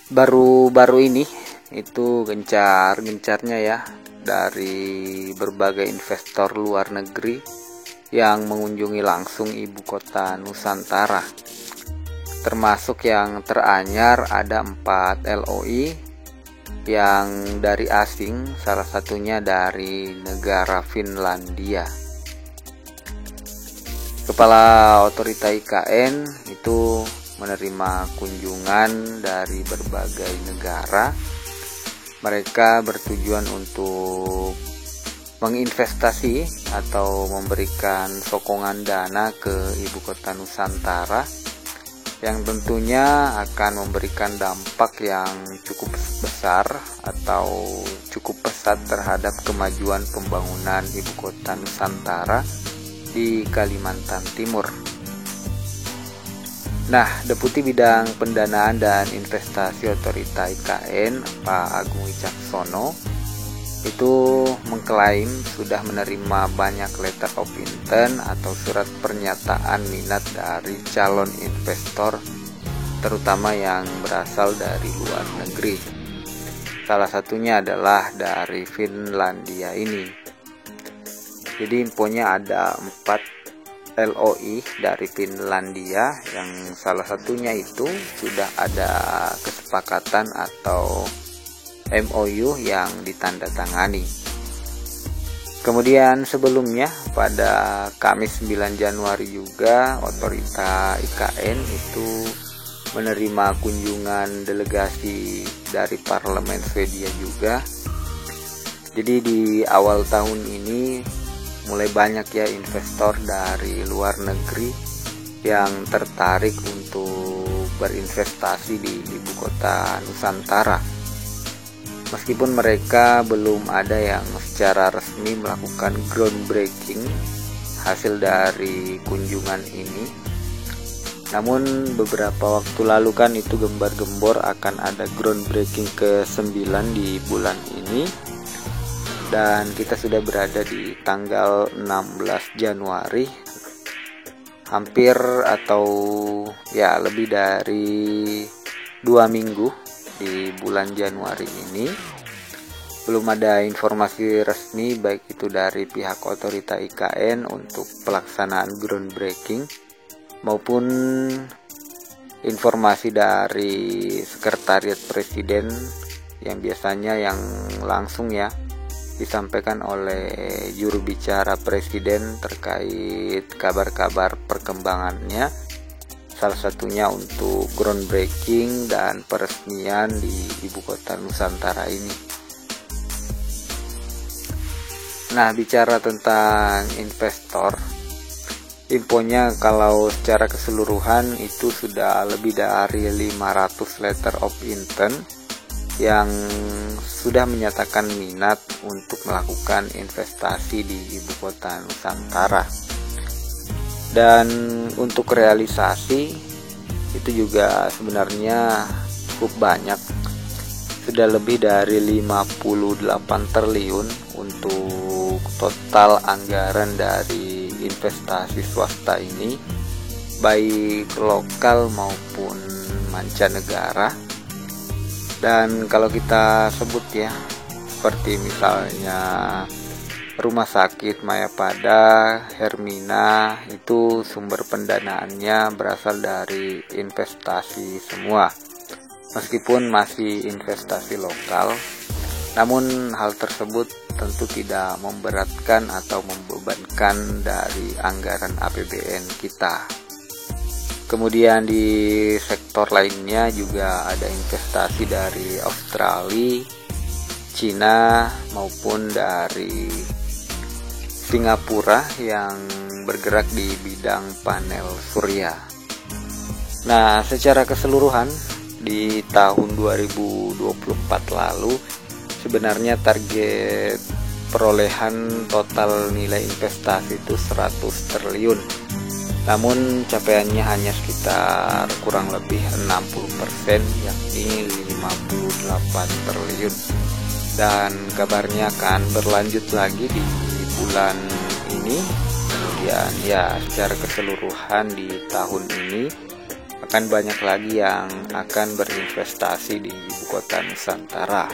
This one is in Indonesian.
Baru-baru ini itu gencarnya ya dari berbagai investor luar negeri yang mengunjungi langsung ibu kota Nusantara. Termasuk yang teranyar ada 4 LOI yang dari asing, salah satunya dari negara Finlandia. Kepala Otorita IKN itu menerima kunjungan dari berbagai negara. Mereka bertujuan untuk menginvestasi atau memberikan sokongan dana ke ibu kota Nusantara yang tentunya akan memberikan dampak yang cukup besar atau cukup pesat terhadap kemajuan pembangunan ibu kota Nusantara di Kalimantan Timur. Nah, Deputi Bidang Pendanaan dan Investasi Otorita IKN, Pak Agung Wicaksono, itu mengklaim sudah menerima banyak letter of intent atau surat pernyataan minat dari calon investor, terutama yang berasal dari luar negeri. Salah satunya adalah dari Finlandia ini. Jadi infonya ada 4 LOI dari Finlandia yang salah satunya itu sudah ada kesepakatan atau MOU yang ditandatangani. Kemudian sebelumnya pada Kamis 9 Januari juga Otorita IKN itu menerima kunjungan delegasi dari Parlemen Swedia juga. Jadi di awal tahun ini mulai banyak ya investor dari luar negeri yang tertarik untuk berinvestasi di ibu kota Nusantara. Meskipun mereka belum ada yang secara resmi melakukan groundbreaking hasil dari kunjungan ini, namun beberapa waktu lalu kan itu gembar-gembor akan ada groundbreaking ke-9 di bulan ini. Dan kita sudah berada di tanggal 16 Januari, hampir atau ya lebih dari 2 minggu di bulan Januari ini. Belum ada informasi resmi baik itu dari pihak Otorita IKN untuk pelaksanaan groundbreaking maupun informasi dari Sekretariat Presiden yang biasanya yang langsung ya disampaikan oleh juru bicara Presiden terkait kabar-kabar perkembangannya, salah satunya untuk groundbreaking dan peresmian di ibu kota Nusantara ini. Nah, bicara tentang investor, infonya kalau secara keseluruhan itu sudah lebih dari 500 letter of intent yang sudah menyatakan minat untuk melakukan investasi di ibu kota Nusantara. Dan untuk realisasi itu juga sebenarnya cukup banyak, sudah lebih dari 58 triliun untuk total anggaran dari investasi swasta ini, baik lokal maupun mancanegara. Dan kalau kita sebut ya, seperti misalnya Rumah Sakit Mayapada, Hermina, itu sumber pendanaannya berasal dari investasi semua. Meskipun masih investasi lokal, namun hal tersebut tentu tidak memberatkan atau membebankan dari anggaran APBN kita. Kemudian di sektor lainnya juga ada investasi dari Australia, Cina maupun dari Singapura yang bergerak di bidang panel surya. Nah, secara keseluruhan di tahun 2024 lalu sebenarnya target perolehan total nilai investasi itu 100 triliun. Namun capaiannya hanya sekitar kurang lebih 60%, yakni 58 triliun. Dan kabarnya akan berlanjut lagi di bulan ini. Kemudian ya secara keseluruhan di tahun ini akan banyak lagi yang akan berinvestasi di ibu kota Nusantara.